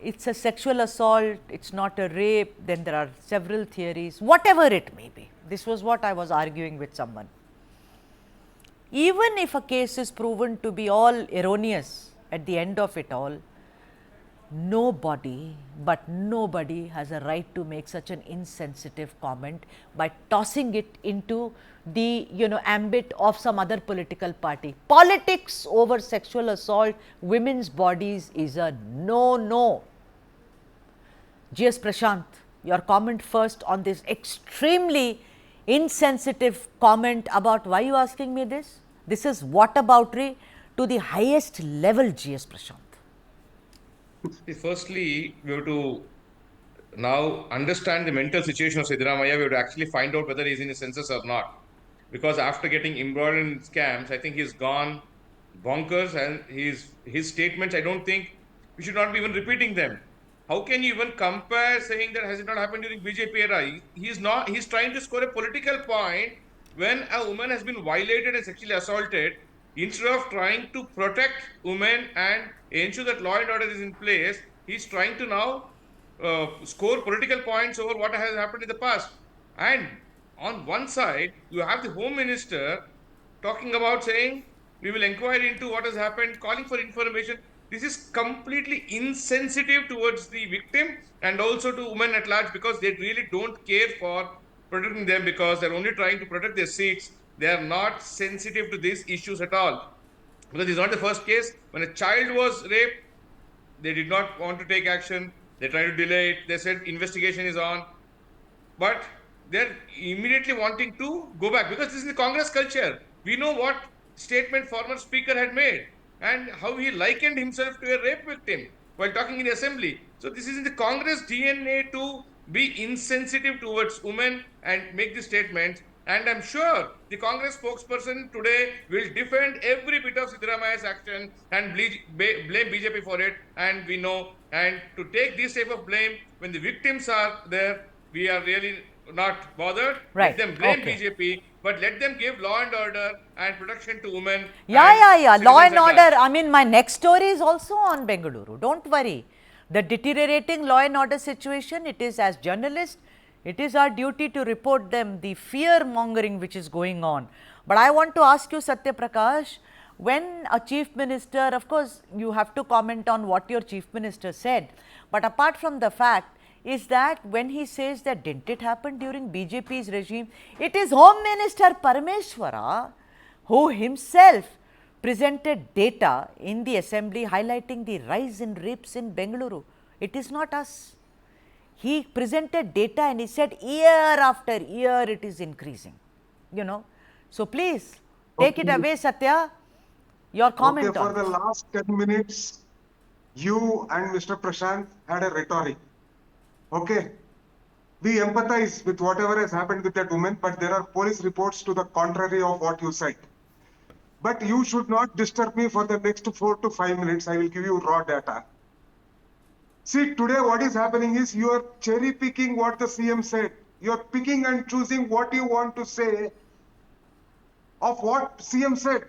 it's a sexual assault, it's not a rape, then there are several theories, whatever it may be. This was what I was arguing with someone. Even if a case is proven to be all erroneous at the end of it all, nobody has a right to make such an insensitive comment by tossing it into the ambit of some other political party. Politics over sexual assault, women's bodies is a no. GS Prashant, your comment first on this extremely insensitive comment about why you asking me this? This is whataboutery to the highest level, GS Prashant. Firstly, we have to now understand the mental situation of Siddaramaiah. We have to actually find out whether he's in his senses or not. Because after getting embroiled in scams, I think he's gone bonkers, and his statements, I don't think we should not be even repeating them. How can you even compare saying that has it not happened during BJP era? He's trying to score a political point when a woman has been violated and sexually assaulted. Instead of trying to protect women and ensure that law and order is in place, he's trying to now score political points over what has happened in the past. And on one side, you have the Home Minister talking about saying we will inquire into what has happened, calling for information. This is completely insensitive towards the victim and also to women at large, because they really don't care for protecting them, because they're only trying to protect their seats. They are not sensitive to these issues at all. Because this is not the first case. When a child was raped, they did not want to take action. They tried to delay it. They said investigation is on. But they're immediately wanting to go back, because this is the Congress culture. We know what statement former speaker had made and how he likened himself to a rape victim while talking in the assembly. So this is in the Congress DNA to be insensitive towards women and make this statement. And I'm sure the Congress spokesperson today will defend every bit of Siddaramaiah's action and blame BJP for it. And we know, and to take this type of blame when the victims are there, we are really not bothered. Right. Let them blame Okay. BJP, but let them give law and order and protection to women. Yeah. Law and citizens at order. large. I mean, my next story is also on Bengaluru. Don't worry. The deteriorating law and order situation, it is, as journalists, it is our duty to report them, the fear mongering which is going on. But I want to ask you, Satya Prakash, when a chief minister, of course, you have to comment on what your chief minister said. But apart from the fact, is that when he says that didn't it happen during BJP's regime, it is Home Minister Parameshwara who himself presented data in the assembly highlighting the rise in rapes in Bengaluru. It is not us. He presented data and he said year after year it is increasing, So please take it away, Satya, your comment okay, on for the this. last 10 minutes, you and Mr. Prashant had a rhetoric. Okay. We empathize with whatever has happened with that woman, but there are police reports to the contrary of what you said. But you should not disturb me for the next 4 to 5 minutes. I will give you raw data. See, today what is happening is you are cherry picking what the CM said. You are picking and choosing what you want to say of what CM said.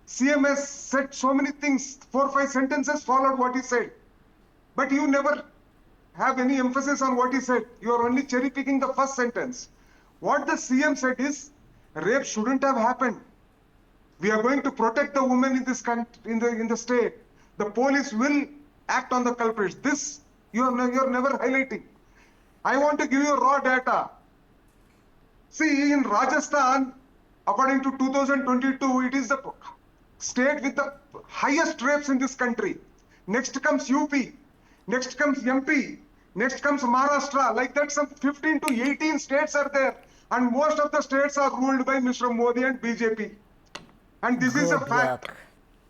CM has said so many things, 4 or 5 sentences followed what he said. But you never have any emphasis on what he said. You are only cherry picking the first sentence. What the CM said is, rape shouldn't have happened. We are going to protect the women in this country, in the state. The police will act on the culprits. This you are never highlighting. I want to give you raw data. See, in Rajasthan, according to 2022, it is the state with the highest rapes in this country. Next comes UP. Next comes MP. Next comes Maharashtra. Like that, some 15 to 18 states are there. And most of the states are ruled by Mr. Modi and BJP. And this is a fact.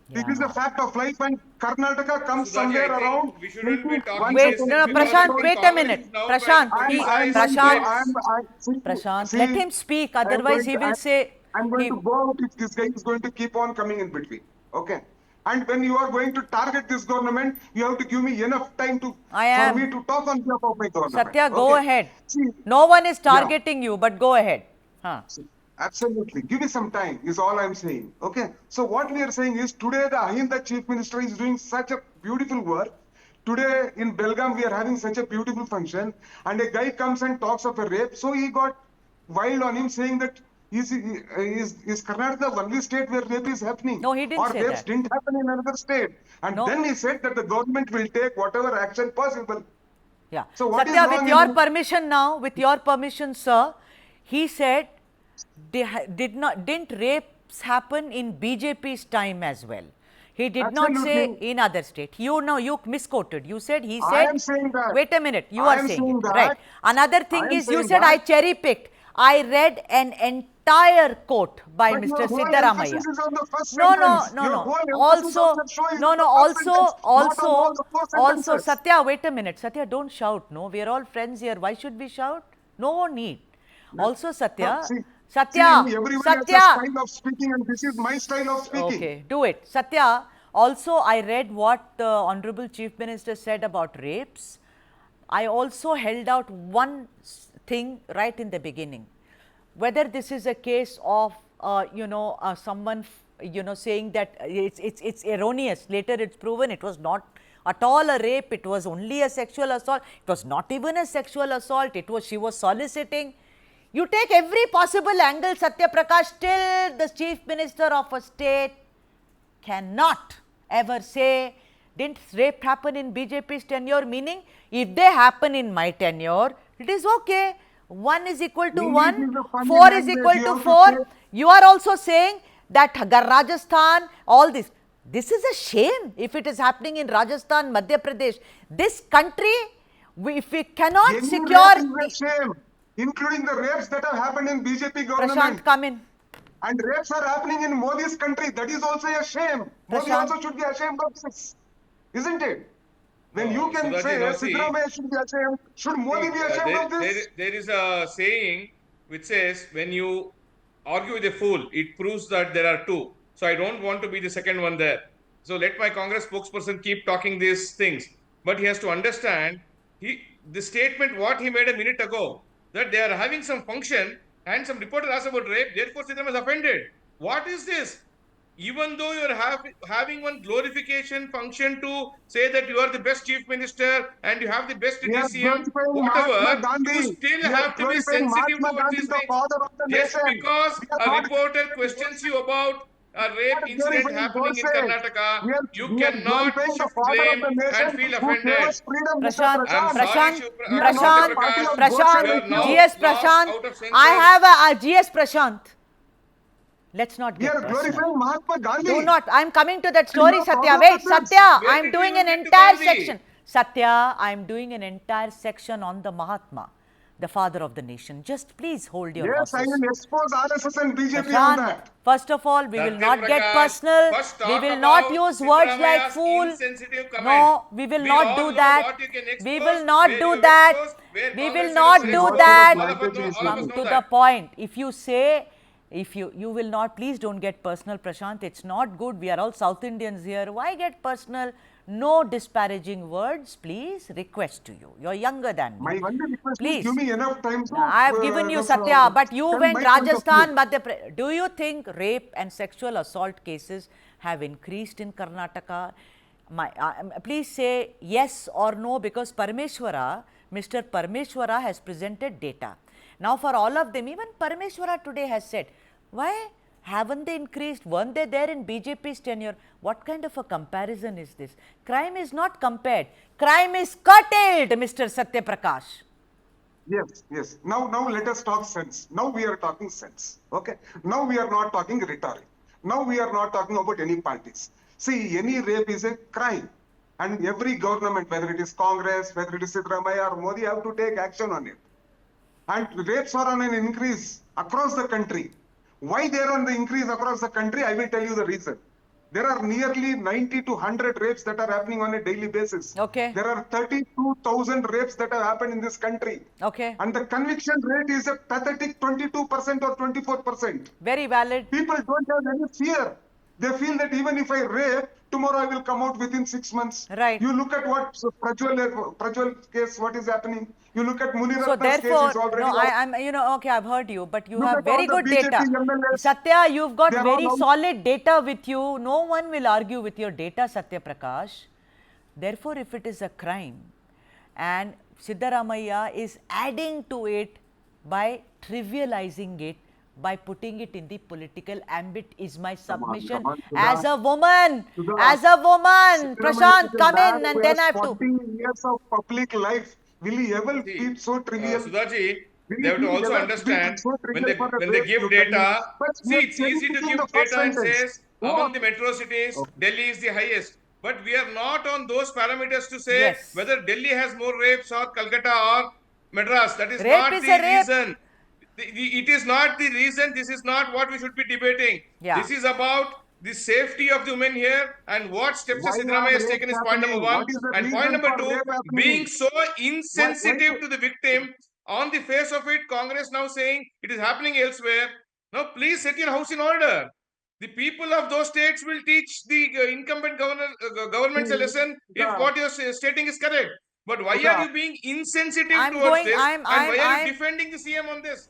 This is a fact of life, and Karnataka comes Sudha ji, somewhere I think around. we shouldn't be talking Wait, this no, because Prashant, I think wait a Congress minute. is now Prashant, trying to Prashant, see, let him speak, otherwise he will say. I'm going to go out if this guy is going to keep on coming in between. Okay. And when you are going to target this government, you have to give me enough time for me to talk on behalf of my government. Satya, go ahead. See, no one is targeting you, but go ahead. Absolutely. Give me some time is all I'm saying. Okay. So what we are saying is today the Ahinda Chief Minister is doing such a beautiful work. today in Belgaum we are having such a beautiful function, and a guy comes and talks of a rape, so he got wild on him saying that is Karnataka the only state where rape is happening? No, he didn't Or say rapes that. didn't happen in another state. And No. then he said that the government will take whatever action possible. Yeah. So what is Satya, wrong with in your it? permission now, with your permission, sir, he said didn't rapes happen in BJP's time as well. He did not say Absolutely. in other state. You misquoted. You said he I said. am saying that. Wait a minute. You I are am saying saying it, that. right? Another thing I am is you saying said I that. cherry picked. I read an entire quote by But Mr. your whole Siddaramaiah. emphasis is on the first No, sentence. no. Your whole emphasis Also, of that show is no, on no. the first sentence, not on all the four Also, sentences. Satya, wait a minute. Satya, don't shout. No, we are all friends here. Why should we shout? No need. Also, Satya, See, Satya, everybody has a Satya. style of speaking, and this is my style of speaking. Okay, do it. Satya, also I read what the Honorable Chief Minister said about rapes. I also held out one thing right in the beginning. Whether this is a case of, someone, saying that it's erroneous. Later it's proven it was not at all a rape. It was only a sexual assault. It was not even a sexual assault. She was soliciting. You take every possible angle, Satya Prakash, till the Chief Minister of a state cannot ever say, didn't rape happen in BJP's tenure? Meaning, if they happen in my tenure, it is okay. 1 is equal to English 1, is a funny 4 is language. equal You to have to 4. say- You are also saying that Rajasthan, all this. This is a shame if it is happening in Rajasthan, Madhya Pradesh. This country, if we cannot Any secure rape is a shame, including the rapes that have happened in BJP government. Prashant, come in. And rapes are happening in Modi's country. That is also a shame. Modi Prashant. also should be ashamed of this, isn't it? When No, you can Sudhaji, say no, see, Siddaramaiah should be ashamed, should Modi be ashamed of this? there is a saying which says, when you argue with a fool, it proves that there are two. So I don't want to be the second one there. So let my Congress spokesperson keep talking these things. But he has to understand, the statement what he made a minute ago, that they are having some function and some reporter asked about rape, therefore Siddaramaiah is offended. What is this? Even though you are having one glorification function to say that you are the best chief minister and you have the best We are DCM, glorifying Mahatma whatever, you Gandhi. still We are have to be glorifying sensitive Mahatma towards Gandhi, these the things. father of the Just nation. because We are a not reporter questions you about a rape incident glorifying happening in Godse. Karnataka, you We are cannot glorifying the shift father of blame the and nation feel who gave offended. us freedom, Mr. Prashant, I'm Prashant. sorry, We are not Satya the party Prakash, of Prashant, Godse you are like now you. GS lost Prashant, out of I senses. have a GS Prashant. Let's not We get are personal. glorifying Mahatma Gandhi. Do not. I am coming to that And you story, are Satya. talking Wait, about this. Satya. Where I am did doing we an even get to entire Gandhi? section. Satya, I am doing an entire section on the Mahatma, the father of the nation. Just please hold your Yes, I horses. will expose RSS and BJP on Prashant, that. first of all, we will Satya not get Prakash, personal. first We talk will not about use words like Siddaramaiah's fool. insensitive comment. No, we will We not all do know that. what you can expose, We will not where do you have that. exposed, where We will Congress not leaders do have exposed. that. All of us Come know to the that. point. If you say, if you will not, please don't get personal, Prashant. It's not good. We are all South Indians here. Why get personal? No disparaging words, please. Request to you. You're younger than me. My only request is Please. give me enough time to I have given you Satya, but you tell went my point of Rajasthan, view. Madhya Pradesh. Do you think rape and sexual assault cases have increased in Karnataka? Please say yes or no, because Parameshwara, Mr. Parameshwara has presented data. Now for all of them, even Parameshwara today has said, why haven't they increased? Weren't they there in BJP's tenure? What kind of a comparison is this? Crime is not compared. Crime is curtailed, Mr. Satya Prakash. Yes, yes. Now let us talk sense. Now we are talking sense. Okay. Now we are not talking rhetoric. Now we are not talking about any parties. See, any rape is a crime. And every government, whether it is Congress, whether it is Siddaramaiah or Modi, have to take action on it. And rapes are on an increase across the country. Why they are on the increase across the country? I will tell you the reason. There are nearly 90 to 100 rapes that are happening on a daily basis. Okay. There are 32,000 rapes that have happened in this country. Okay. And the conviction rate is a pathetic 22% or 24%. Very valid. People don't have any fear. They feel that even if I rape, tomorrow I will come out within 6 months. Right. You look at what Prajwal case, what is happening. You look at So Muniratna's case therefore, is already no, out. I'm, okay, I've heard you, but you Look have at all very the good BJP data. MLAs. Satya, you've got They are very all out. solid data with you. No one will argue with your data, Satya Prakash. Therefore, if it is a crime and Siddaramaiah is adding to it by trivializing it, by putting it in the political ambit, is my submission as Sudha. a woman. Sudha, As a woman, Siddaramaiah Prashant, is a come man in and who then has I have to. 40 years of public life. Will he ever See, be so trivial? Sudhaji, Will they have to he also ever be understand so when trivial for a they rape, give you tell me? data. But we See, are it's cherry easy to picking give the first data and sentence. says Go among on. the metro cities, Okay. Delhi is the highest. But we are not on those parameters to say Yes. whether Delhi has more rapes or Calcutta or Madras. That is Rape not is a the rape. reason. It is not the reason. This is not what we should be debating. Yeah. This is about the safety of the women here and what steps Why has are Siddaramaiah has taken rapes is point number happening? one. What is the And point reason number for two, rape being happening? so Why insensitive to the victim on the face of it, Congress now saying it is happening elsewhere. Now, please set your house in order. The people of those states will teach the incumbent governments a lesson if Sudha, what you're stating is correct. But why are Sudha, you being insensitive I'm towards going, this? And why are you I'm defending the CM on this?